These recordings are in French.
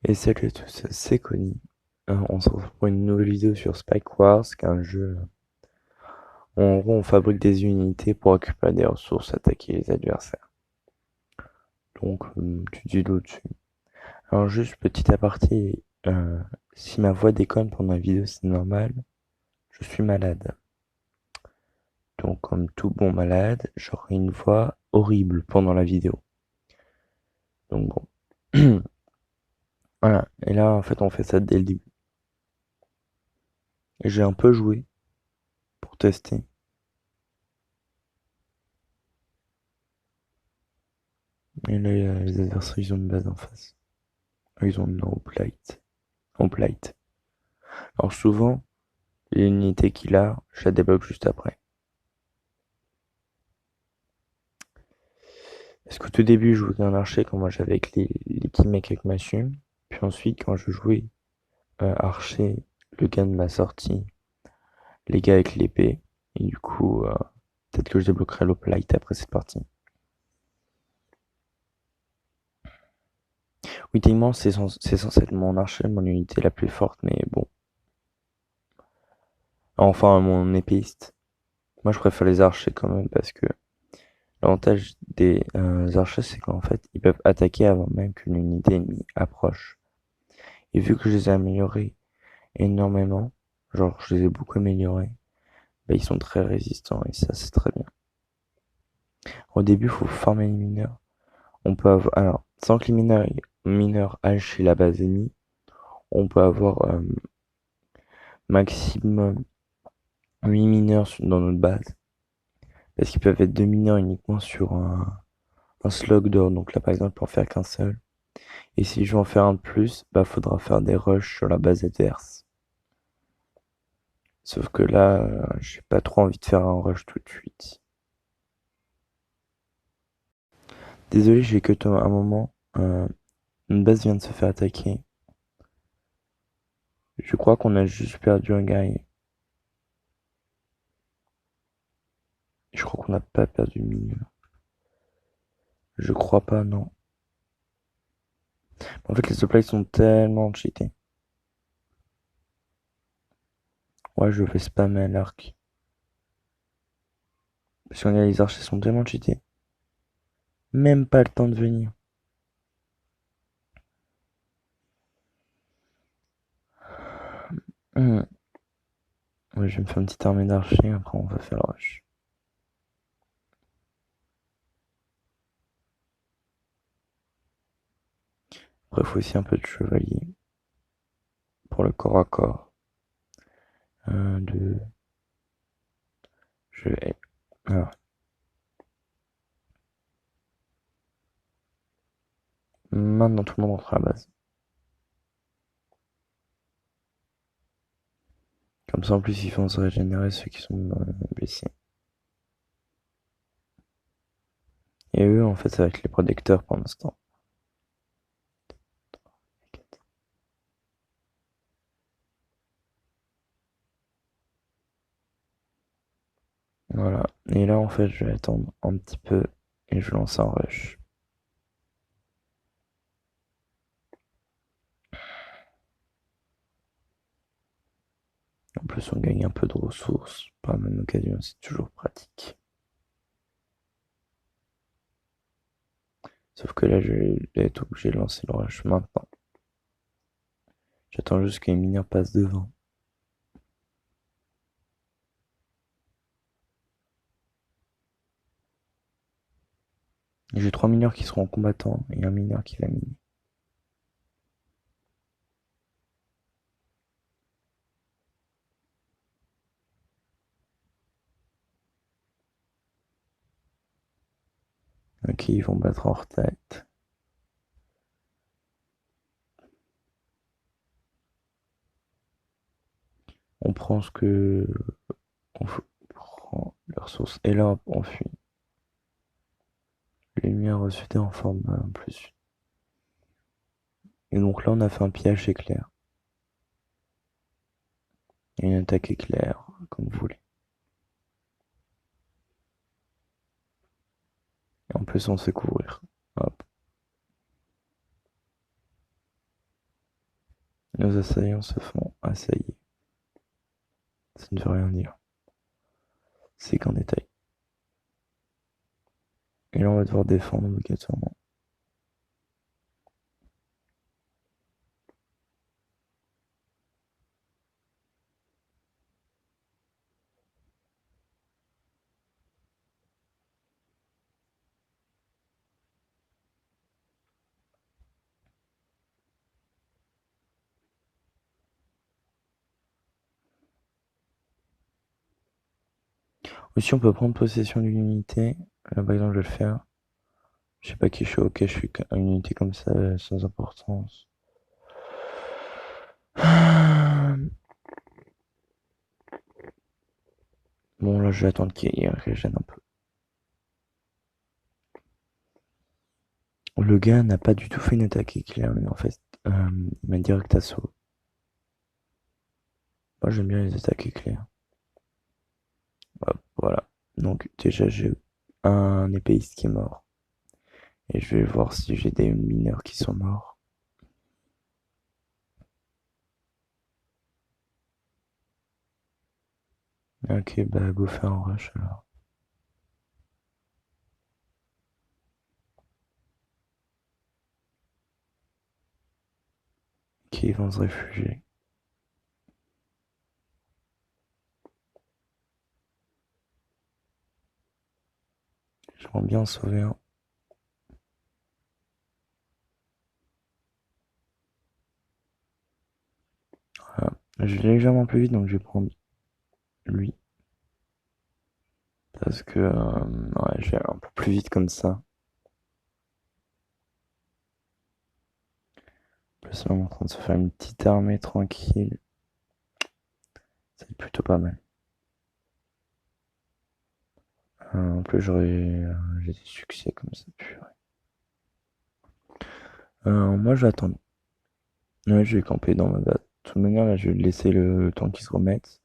Et salut à tous, c'est Connie. On se retrouve pour une nouvelle vidéo sur Spike Wars, qui est un jeu où en gros on fabrique des unités pour récupérer des ressources, attaquer les adversaires. Donc tu dis dessus. Alors juste petit aparté, si ma voix déconne pendant la vidéo c'est normal, je suis malade. Donc comme tout bon malade, j'aurai une voix horrible pendant la vidéo. Donc bon. Voilà, et là en fait on fait ça dès le début. Et j'ai un peu joué pour tester. Et là, les adversaires, ils ont une base en face. Ils ont une hoplite. Hoplite. Alors souvent, l'unité qu'il a, je la débloque juste après. Parce qu'au tout début, je jouais un archer quand moi j'avais avec les mecs avec ma chume. Puis ensuite, quand je jouais archer, le gars de m'a sorti les gars avec l'épée. Et du coup, peut-être que je débloquerai l'hoplite après cette partie. Oui, techniquement, c'est censé être mon archer, mon unité la plus forte, mais bon. Enfin, mon épéiste. Moi, je préfère les archers quand même parce que l'avantage des archers, c'est qu'en fait, ils peuvent attaquer avant même qu'une unité ennemie approche. Et vu que je les ai améliorés énormément, genre je les ai beaucoup améliorés, bah, ils sont très résistants et ça, c'est très bien. Au début, il faut farmer les mineurs. On peut avoir, alors, sans que les mineurs aillent chez la base ennemie, on peut avoir maximum 8 mineurs dans notre base. Parce qu'ils peuvent être 2 mineurs uniquement sur un slug d'or. Donc là, par exemple, pour en faire qu'un seul. Et si je veux en faire un de plus, bah faudra faire des rushs sur la base adverse. Sauf que là, j'ai pas trop envie de faire un rush tout de suite. Désolé, j'ai que un moment. Une base vient de se faire attaquer. Je crois qu'on a juste perdu un guy. Je crois qu'on n'a pas perdu le milieu. Je crois pas, non. En fait, les supplies sont tellement cheatés. Ouais, je vais spammer à l'arc. Parce que les archers sont tellement cheatés. Même pas le temps de venir. Ouais, je vais me faire une petite armée d'archers, après on va faire le rush. Après, il faut aussi un peu de chevalier. Pour le corps à corps. Un, deux. Je vais. Alors, maintenant tout le monde rentre à la base. Comme ça, en plus, ils vont se régénérer ceux qui sont blessés. Et eux, en fait, ça va être les protecteurs pour l'instant. Voilà. Et là, en fait, je vais attendre un petit peu et je lance un rush. En plus, on gagne un peu de ressources. Par la même occasion, c'est toujours pratique. Sauf que là, je vais être obligé de lancer le rush maintenant. J'attends juste que les mineurs passent devant. J'ai 3 mineurs qui seront combattants et un mineur qui va miner. Ok, ils vont battre en retraite. On prend ce que... On prend les ressources. Et là, on fuit. Les lumières reçues en forme plus. Et donc là, on a fait un pillage éclair. Et une attaque éclair, comme vous voulez. Et en plus, on sait couvrir. Hop. Nos assaillants se font assaillir. Ça ne veut rien dire. C'est qu'en détail. Et là, on va devoir défendre obligatoirement. Aussi, on peut prendre possession d'une unité. Là, par exemple, je vais le faire. Je sais pas qui je suis. Ok, je suis une unité comme ça, sans importance. Bon, là, je vais attendre qu'il régène un peu. Le gars n'a pas du tout fait une attaque éclair, mais en fait, il m'a direct assaut. Moi, j'aime bien les attaques éclairs. Hop, voilà. Donc, déjà, j'ai un épéiste qui est mort. Et je vais voir si j'ai des mineurs qui sont morts. Ok, bah, go faire un rush alors. Ok, ils vont se réfugier. J'aimerais bien en sauver un. Voilà. Je vais légèrement plus vite, donc je vais prendre lui. Parce que ouais, je vais aller un peu plus vite comme ça. En plus, là, on est en train de se faire une petite armée tranquille. C'est plutôt pas mal. En plus, j'ai des succès comme ça. Purée. Moi, je vais attendre. Ouais, je vais camper dans ma base. De toute manière, là, je vais laisser le temps qu'ils se remettent.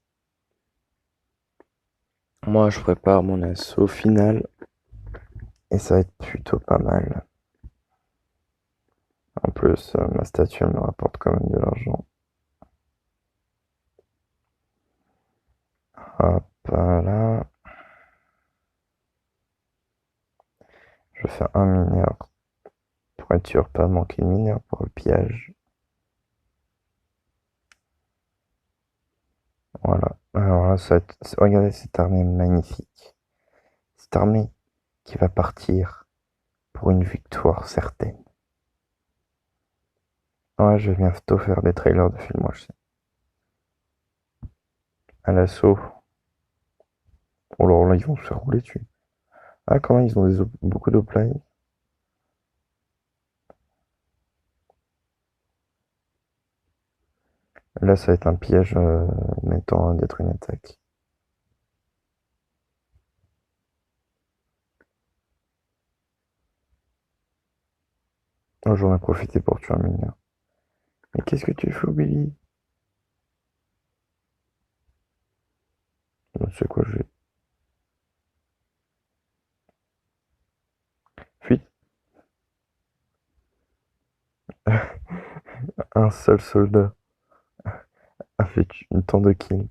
Moi, je prépare mon assaut final. Et ça va être plutôt pas mal. En plus, ma statue, elle me rapporte quand même de l'argent. Hop là. Je vais faire un mineur. Pour être sûr de pas manquer de mineur pour le pillage. Voilà. Alors là, regardez cette armée magnifique. Cette armée qui va partir pour une victoire certaine. Ouais, je vais bientôt faire des trailers de films, moi je sais. À l'assaut. Oh là là, ils vont se faire rouler dessus. Ah, quand même, ils ont beaucoup d'oplay. Là, ça va être un piège mettant d'être une attaque. Oh, j'en ai profité pour tuer un mineur. Mais qu'est-ce que tu fais, Billy? Je sais quoi, je vais. Fuite. Un seul soldat a fait une tant de kills.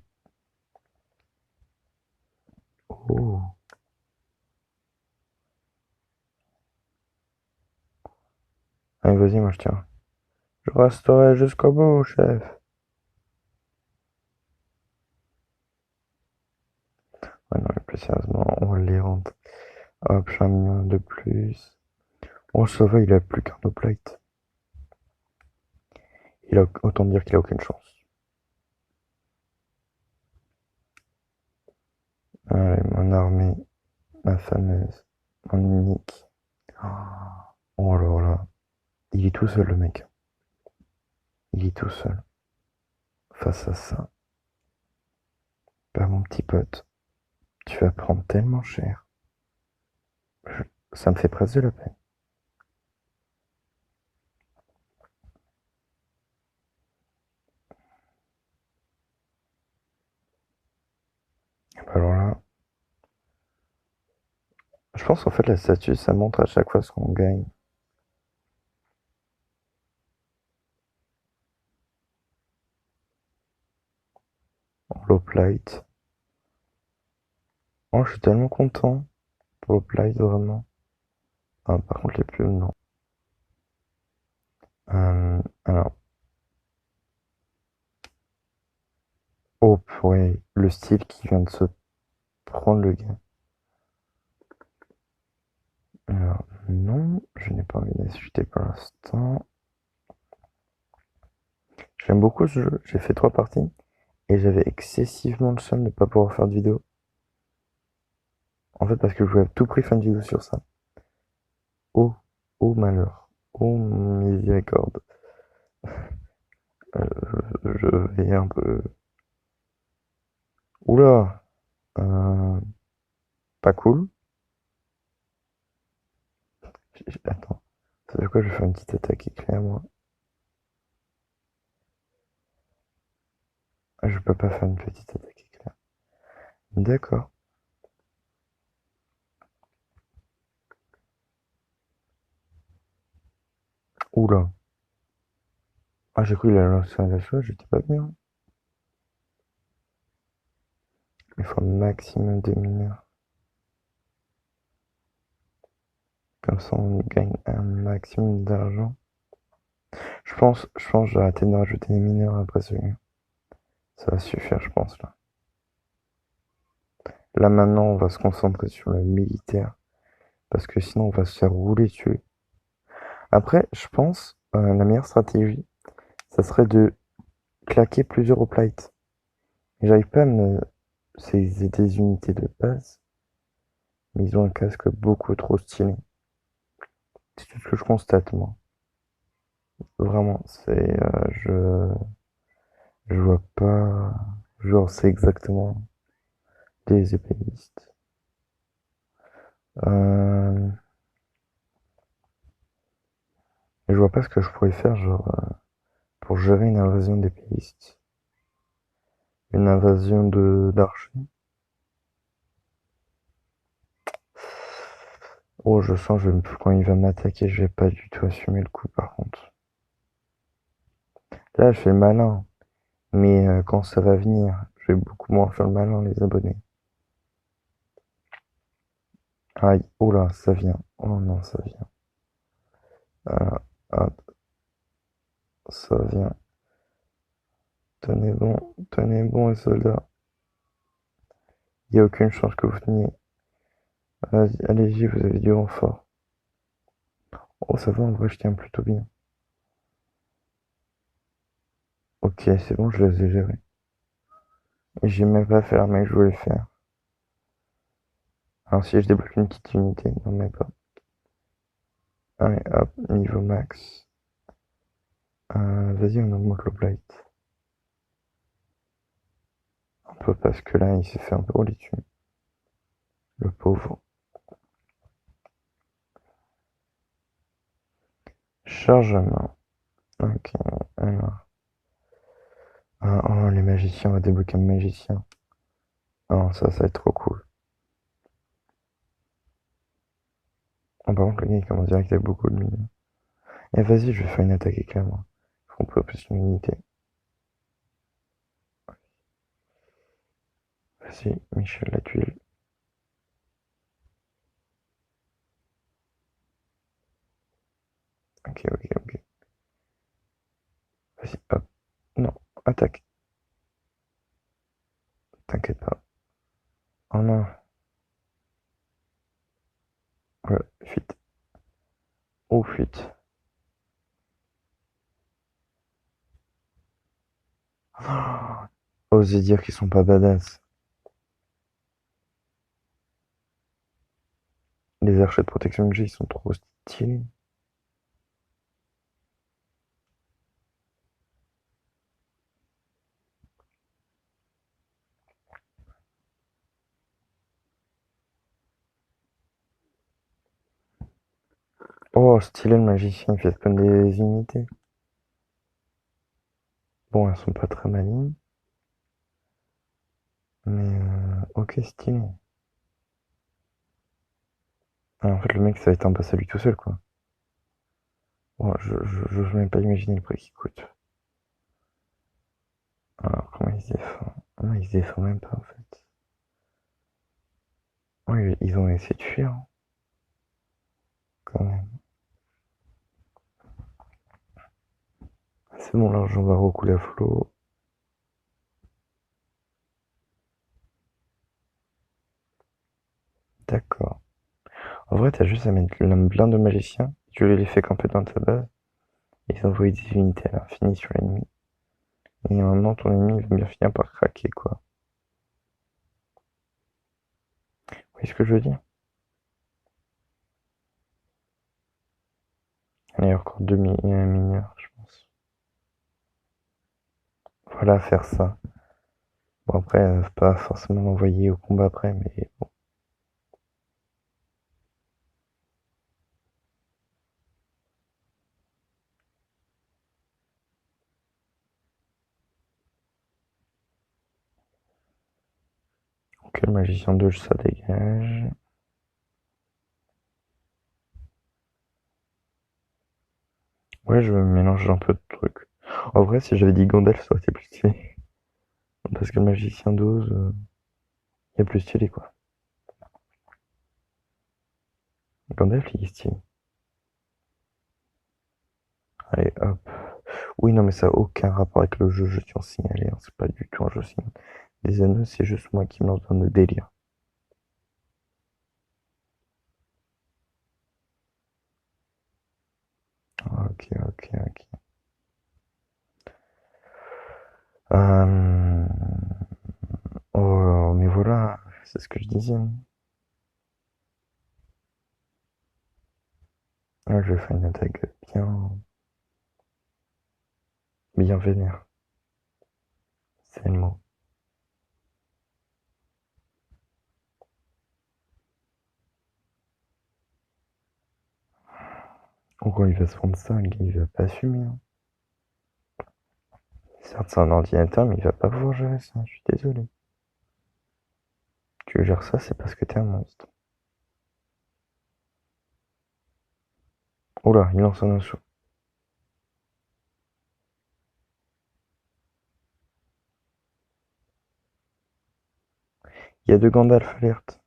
Oh. Allez, vas-y, moi je tiens. Je resterai jusqu'au bout, chef. Ouais, non, mais plus sérieusement, on va les rendre. Hop, j'ai un mineur de plus. Oh, ça va, il a plus qu'un hoplite. Il a autant dire qu'il a aucune chance. Allez, mon armée, ma fameuse, mon unique. Oh là là, il est tout seul le mec. Il est tout seul. Face à ça. Bah mon petit pote, tu vas prendre tellement cher. Ça me fait presque de la peine. Alors là, je pense qu'en fait la statue, ça montre à chaque fois ce qu'on gagne. l'Hoplite. Oh, je suis tellement content pour l'Hoplite, vraiment. Ah, par contre, les pubs, non. Alors, oh, ouais, le style qui vient de se prendre le gars. Alors, non, je n'ai pas envie d'acheter pour l'instant. J'aime beaucoup ce jeu, j'ai fait 3 parties et j'avais excessivement le seum de ne pas pouvoir faire de vidéo. En fait, parce que je voulais à tout prix faire une vidéo sur ça. Oh, oh malheur, oh miséricorde. Je vais un peu. Oula, pas cool. Attends, ça veut quoi, je vais faire une petite attaque éclair, moi. Ah, je peux pas faire une petite attaque éclair. D'accord. Oula. Ah, j'ai cru qu'il a lancé la chose, j'étais pas bien. Il faut un maximum de mineurs. Comme ça, on gagne un maximum d'argent. Je pense que j'ai arrêté de rajouter des mineurs après celui-là. Ça va suffire, je pense, là. Là, maintenant, on va se concentrer sur le militaire. Parce que sinon, on va se faire rouler dessus. Après, je pense, la meilleure stratégie, ça serait de claquer plusieurs hoplites. J'arrive pas à me... C'est des unités de base, mais ils ont un casque beaucoup trop stylé. C'est tout ce que je constate, moi. Vraiment, je vois pas... Genre, c'est exactement des épéistes. Euh... Je vois pas ce que je pourrais faire, genre, pour gérer une invasion d'épéistes. Une invasion d'archers. Oh, je sens, quand il va m'attaquer, je vais pas du tout assumer le coup, par contre. Là, je fais le malin. Mais quand ça va venir, je vais beaucoup moins faire le malin, les abonnés. Aïe, oh là, ça vient. Oh non, ça vient. Ah, ah, ça vient. Tenez bon, les soldats. Il n'y a aucune chance que vous teniez. Allez-y, vous avez du renfort. Oh, ça va, en vrai, je tiens plutôt bien. Ok, c'est bon, je les ai gérés. Et j'ai même pas fait l'armée que je voulais faire. Alors, si je débloque une petite unité, non, mais pas. Allez, hop, niveau max. Vas-y, on augmente le blight. Un peu parce que là, il s'est fait un peu rouler dessus. Le pauvre. Chargement. Ok, alors. Ah, oh, les magiciens, on va débloquer un magicien. Oh, ça va être trop cool. Oh, par contre, le gars, il commence direct avec beaucoup de mine. Eh, vas-y, je vais faire une attaque éclair, moi. Faut qu'on peut plus une unité. Vas-y, Michel la tuile. Ok, ok, ok. Vas-y, hop. Non, attaque. T'inquiète pas. Oh non. Ouais, fuite. Oh, fuite. Oh, osez dire qu'ils sont pas badass. Les archers de protection que j'ai, ils sont trop stylés. Oh, stylé le magicien, il fait spawn des unités. Bon, elles sont pas très malignes. Mais ok, stylé. Ah, en fait, le mec, ça va être un boss à lui tout seul, quoi. Bon, j'ose même pas imaginer le prix qu'il coûte. Alors, comment il se défend? Non, ils se défendent même pas en fait. Ouais, ils ont essayé de fuir, hein, quand même. C'est bon, l'argent va recouler à flot. D'accord. En vrai, t'as juste à mettre plein de magiciens, tu les fais camper dans ta base, et ils envoient des unités à l'infini sur l'ennemi. Et à un moment, ton ennemi va bien finir par craquer, quoi. Vous voyez ce que je veux dire? Il y a encore mineurs, je pense. Voilà, faire ça. Bon, après, faut pas forcément l'envoyer au combat après, mais bon. Ok, le magicien de ça dégage. Ouais, je mélange un peu de trucs. En vrai, si j'avais dit Gandalf, ça aurait été plus stylé. Parce que le magicien d'Oz, il est plus stylé, quoi. Gandalf, il est stylé. Allez, hop. Oui, non, mais ça n'a aucun rapport avec le jeu, je tiens à signaler, hein. C'est pas du tout un jeu signalé. Les anneaux, c'est juste moi qui me lance dans le délire. Ok, ok, ok. Euh, Oh, mais voilà, c'est ce que je disais. Là, je fais une attaque bien vénère. C'est le mot. En gros, il va se prendre ça, le gars, il va pas assumer, hein. Certes, c'est un ordinateur, mais il va pas pouvoir gérer ça, je suis désolé. Tu gères ça, c'est parce que t'es un monstre. Oula, il lance un assaut. Il y a deux Gandalf, alerte.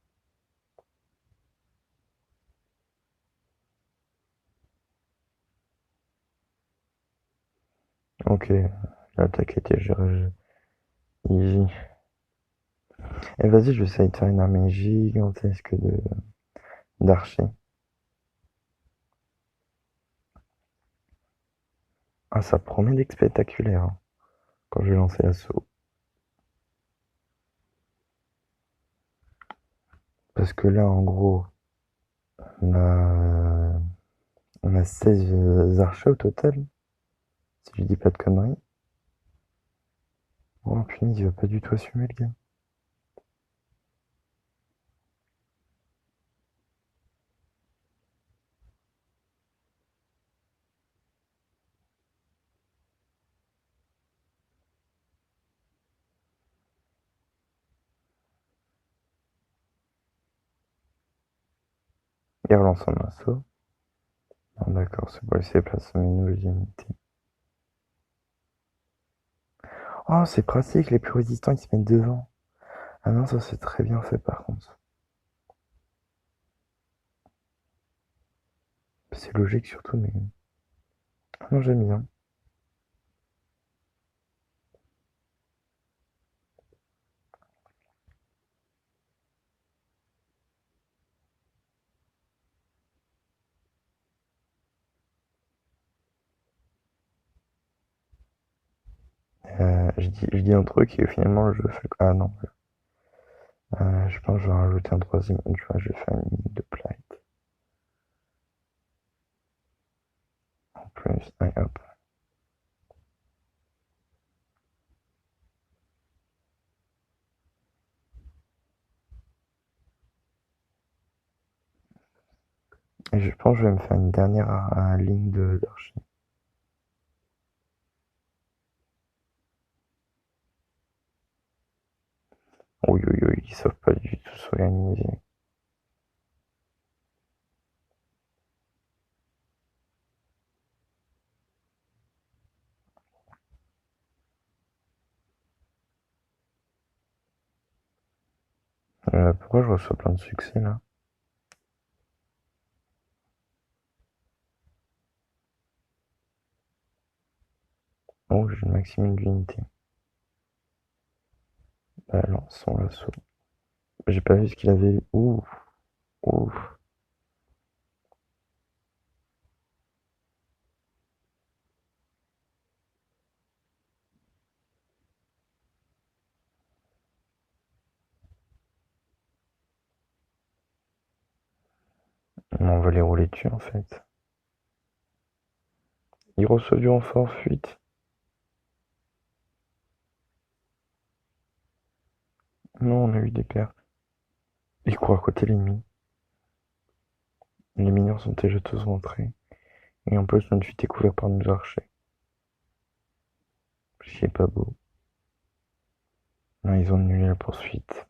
Ok, l'attaque était gérée. Easy. Et vas-y, je vais essayer de faire une armée gigantesque d'archers. Ah, ça promet d'être spectaculaire, hein, quand je vais lancer l'assaut. Parce que là, en gros, on a, on a 16 archers au total, si je dis pas de conneries. Oh punaise, il va pas du tout assumer le gars. Il relance un assaut. Ah, d'accord, c'est pour essayer de placer mes nouvelles unités. Oh, c'est pratique, les plus résistants ils se mettent devant. Ah non, ça c'est très bien fait par contre. C'est logique surtout, mais. Ah non, j'aime bien. Je dis un truc et finalement le jeu fait. Ah non. Je pense que je vais rajouter un troisième. Tu vois, je vais faire une ligne de plate. En plus, allez hop. Et je pense que je vais me faire une dernière ligne d'archi. Oui, oui, oui, ils savent pas du tout s'organiser. Pourquoi je reçois plein de succès là? Oh, j'ai le maximum d'unité. Bah, lançons l'assaut. J'ai pas vu ce qu'il avait eu. Ouf, ouf. On va les rouler dessus en fait. Il reçoit du renfort, fuite. Non, on a eu des pertes. Il court à côté l'ennemi. Les mineurs sont déjà tous rentrés. Et en plus, notre fuite est couverte par nos archers. C'est pas beau. Non, ils ont annulé la poursuite.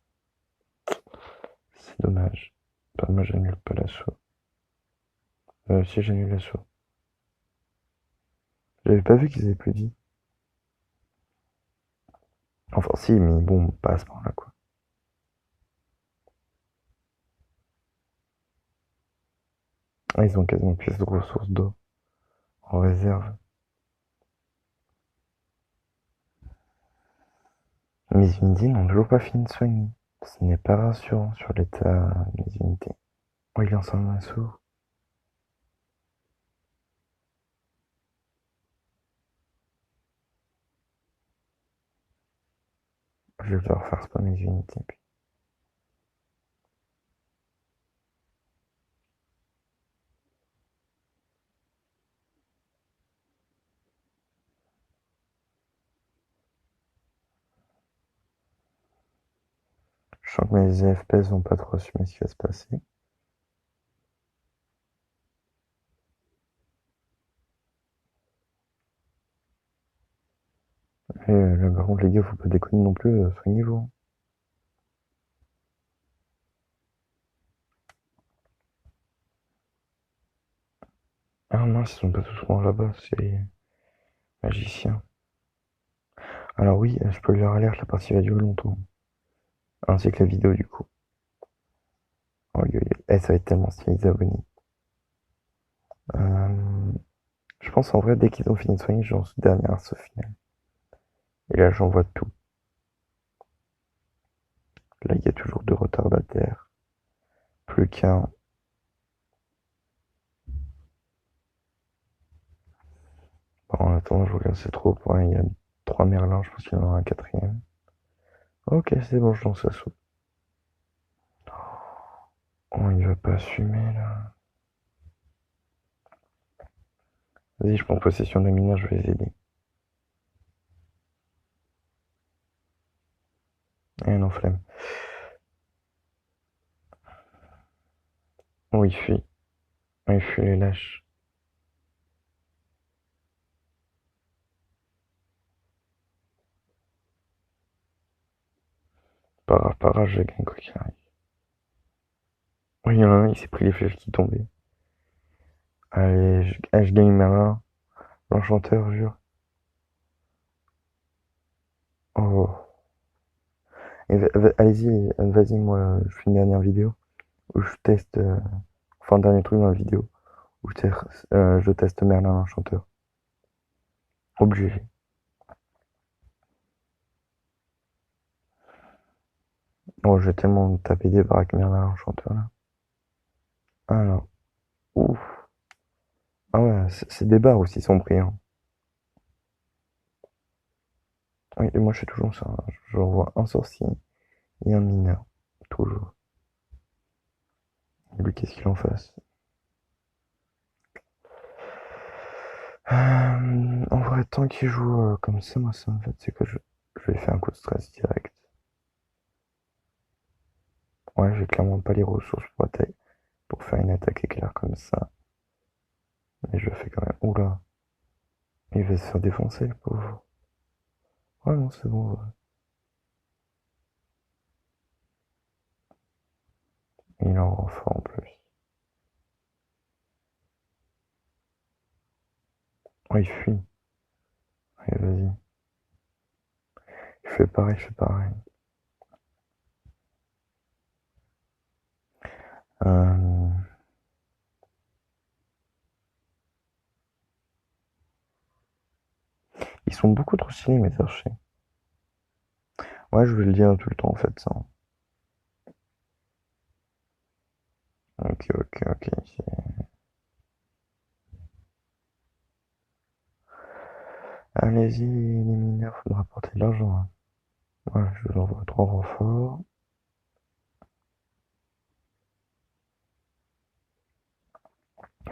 C'est dommage. Enfin, moi, j'annule pas l'assaut. Si, j'annule l'assaut. J'avais pas vu qu'ils avaient plus dit. Enfin, si, mais bon, pas à ce moment-là, quoi. Ah, ils ont quasiment plus de ressources d'eau en réserve. Mes unités n'ont toujours pas fini de soigner. Ce n'est pas rassurant sur l'état de mes unités. Oh, il lance un assaut. Je vais devoir faire spawn mes unités. Je sens que mes FPS vont pas trop assumer ce qui va se passer. Et là, par contre, les gars, faut pas déconner non plus, soignez-vous. Ah mince, ils sont pas tous morts là-bas, c'est magicien. Alors oui, spoiler alert, la partie va durer longtemps. Ainsi que la vidéo du coup. Oh, ça va être tellement stylé les abonnés. Euh, je pense en vrai, dès qu'ils ont fini de soigner, je lance le dernier arceau final. Et là, j'envoie tout. Là, il y a toujours deux retardataires. Plus qu'un. Bon, en attendant, je regarde c'est trop. Ouais, il y a trois merlins, je pense qu'il y en aura un quatrième. Ok, c'est bon, je lance l'assaut. Oh, il va pas assumer là. Vas-y, je prends possession des mineurs, je vais les aider. Eh non, flemme. Oh, il fuit. Oh, il fuit les lâches. Pas grave, je gagne quoi qu'il arrive. Oui, il y en a un, il s'est pris les flèches qui tombaient. Allez, je gagne Merlin. L'enchanteur, jure. Oh. Allez-y, vas-y, moi, je fais une dernière vidéo où je teste. Enfin, dernier truc dans la vidéo où je teste Merlin l'enchanteur. Obligé. Oh, j'ai tellement tapé des barres avec Merlin l'enchanteur là. Alors, ouf. Ah ouais, c'est des barres aussi, sont pris. Hein. Oui, et moi je fais toujours ça. Hein. Je revois un sorcier et un mineur. Toujours. Et lui, qu'est-ce qu'il en fasse? En vrai, tant qu'il joue comme ça, moi, ça me fait, c'est que je vais faire un coup de stress direct. Ouais, j'ai clairement pas les ressources pour faire une attaque éclair comme ça. Mais je le fais quand même. Oula, il va se faire défoncer, le pauvre. Ouais, non, c'est bon. Ouais. Il est en renfort en plus. Oh, il fuit. Allez, vas-y. Je fais pareil, je fais pareil. Euh, Ils sont beaucoup trop stylés, mes archers. Ouais, je vais le dire tout le temps, en fait, ça. Ok, ok, ok. Allez-y, les mineurs, faudra apporter de l'argent, hein. Voilà, je vous envoie 3 renforts.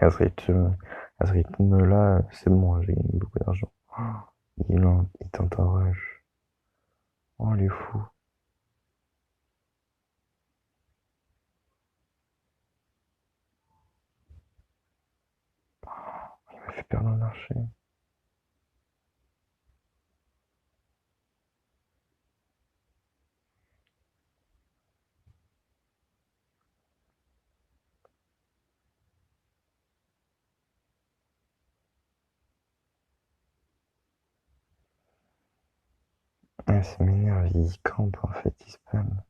À ce rythme-là, c'est bon, hein, j'ai gagné beaucoup d'argent. Il tente un rush. Oh, il est fou. Il m'a fait perdre un archer. Ah, ça m'énerve, il campe en fait, il spam.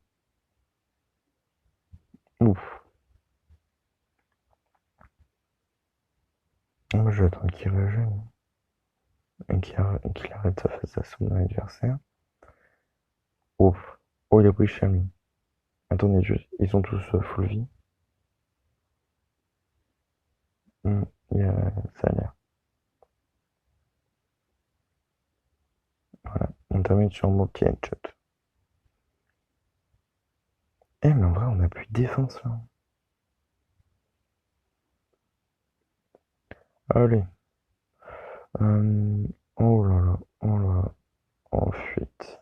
Ouf. Moi je vais attendre qu'il rejoigne et qu'il arrête sa face d'assaut de l'adversaire. Ouf. Oh, il a pris cher lui. Attendez, ils sont tous full vie. Hmm, ça a l'air. Voilà. On termine sur mon petit headshot. Eh, mais en vrai, on a plus de défense là. Allez. Euh, oh là là, oh là là. Oh, fuite.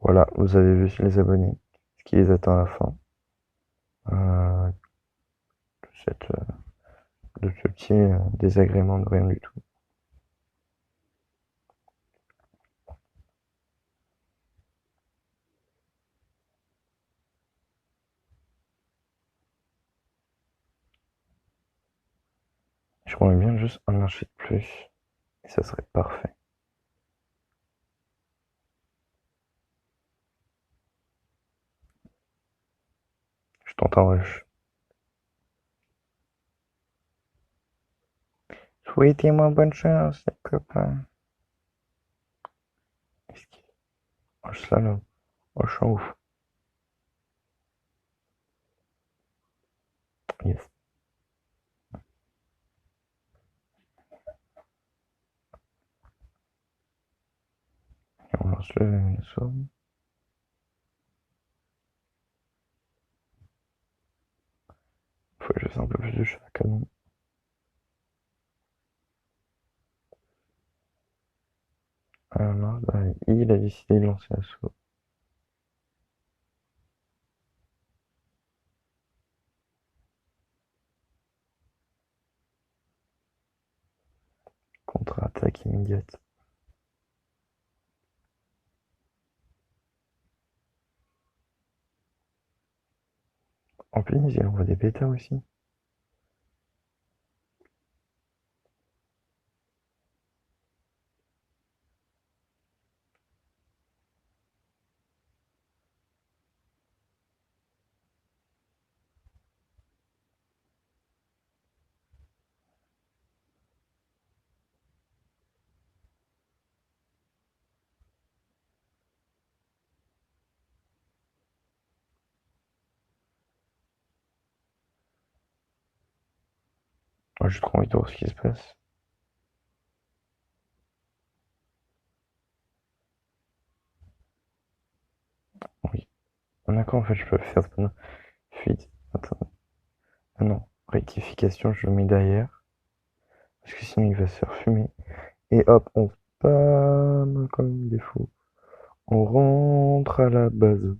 Voilà, vous avez vu les abonnés. Ce qui les attend à la fin. Euh, cette, de ce petit désagrément de rien du tout. Je prendrais bien juste un archer de plus. Et ça serait parfait. Je tente un rush. Souhaitez-moi bonne chance, les copains. Oh, salaud. Oh, je suis en ouf. Yes. Et on lance le saut. Faut que je fasse un peu plus de cheveux à canon. Alors, bah, il a décidé de lancer l'assaut. Contre-attaque immédiate. En plus, il envoie des bêtas aussi. Moi, j'ai trop envie de voir ce qui se passe. Oui. D'accord, en fait, je peux faire ça. Fuite. Attends. Ah non. Rectification, je le mets derrière. Parce que sinon, il va se faire fumer. Et hop, on spam comme des fous. On rentre à la base.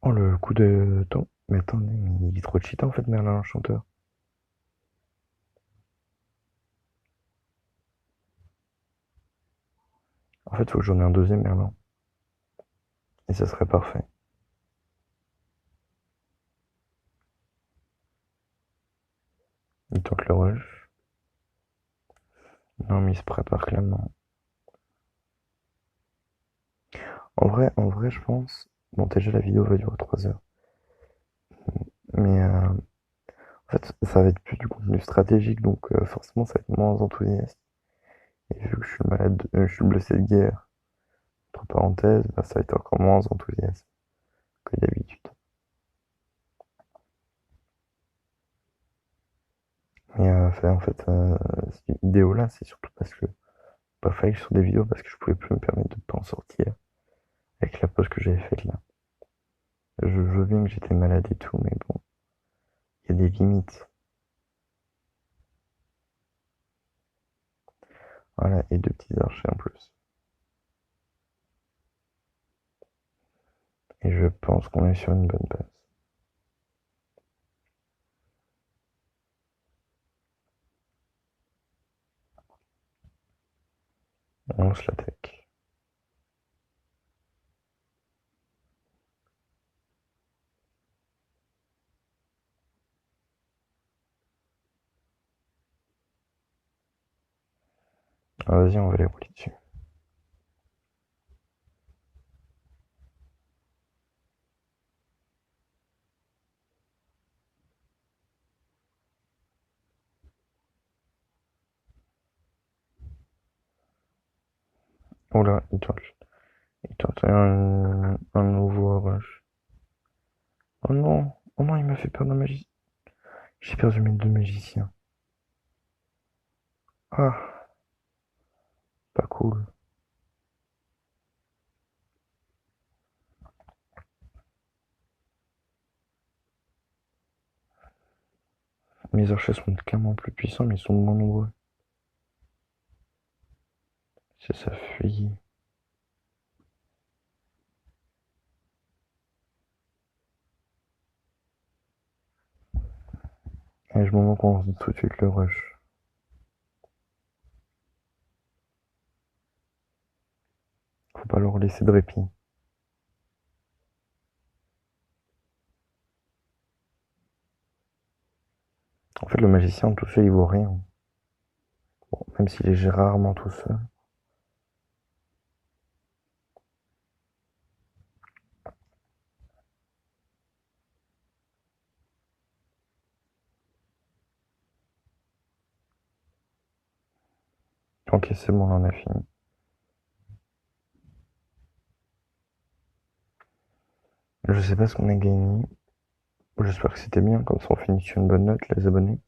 Oh, le coup de temps. Mais attendez, mais il est trop cheaté en fait, Merlin l'Enchanteur. En fait, faut que j'en ai un deuxième Merlin. Et ça serait parfait. Il tente le rush. Non, mais il se prépare clairement. En vrai, je pense. Bon, déjà, la vidéo va durer 3 heures. Mais en fait, ça va être plus du contenu stratégique, donc forcément, ça va être moins enthousiaste. Et vu que je suis malade, je suis blessé de guerre, entre parenthèses, bah, ça va être encore moins enthousiaste que d'habitude. Mais en fait, cette vidéo-là, c'est surtout parce que pas fallait sur des vidéos parce que je pouvais plus me permettre de pas en sortir avec la pause que j'avais faite là. Je veux bien que j'étais malade et tout, mais bon, il y a des limites. Voilà, et 2 petits archers en plus. Et je pense qu'on est sur une bonne base. On lance l'attaque. Ah, vas-y, on va les rouler dessus. Oh là, il tente un nouveau rush. Oh non, il m'a fait peur d'un magicien. J'ai perdu mes 2 magiciens. Ah, pas cool. Mes archers sont clairement plus puissants, mais ils sont moins nombreux. C'est ça fuit. Et je me qu'on lance tout de suite le rush. Faut pas leur laisser de répit. En fait, le magicien tout seul, il vaut rien. Bon, même s'il est rarement tout seul. Ok, c'est bon, là, on a fini. Je sais pas ce qu'on a gagné. J'espère que c'était bien, comme ça on finit sur une bonne note, les abonnés.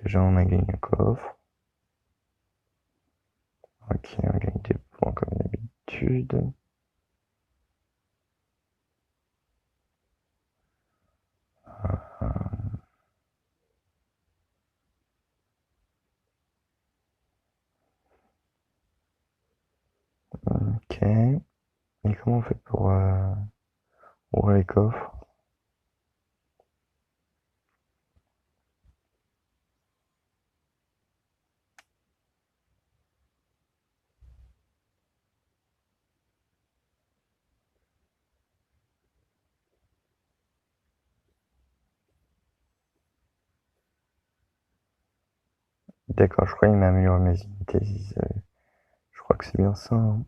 Déjà, on a gagné un coffre. Ok, on gagne des points comme d'habitude. Ok. Et comment on fait pour ouvrir les coffres? D'accord, je crois qu'il m'a amélioré mes unités. Je crois que c'est bien ça, hein.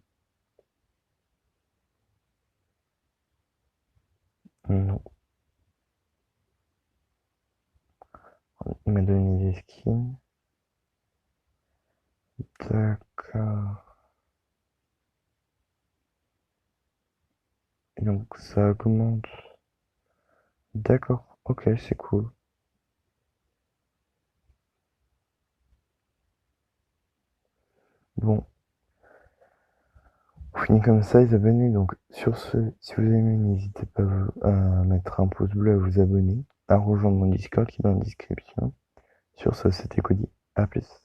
Non, il m'a donné des skins. D'accord. Et donc ça augmente. D'accord, ok, c'est cool. Bon, on finit comme ça les abonnés. Donc sur ce, si vous aimez, n'hésitez pas à mettre un pouce bleu, à vous abonner, à rejoindre mon Discord qui est dans la description. Sur ce, c'était Cody. À plus.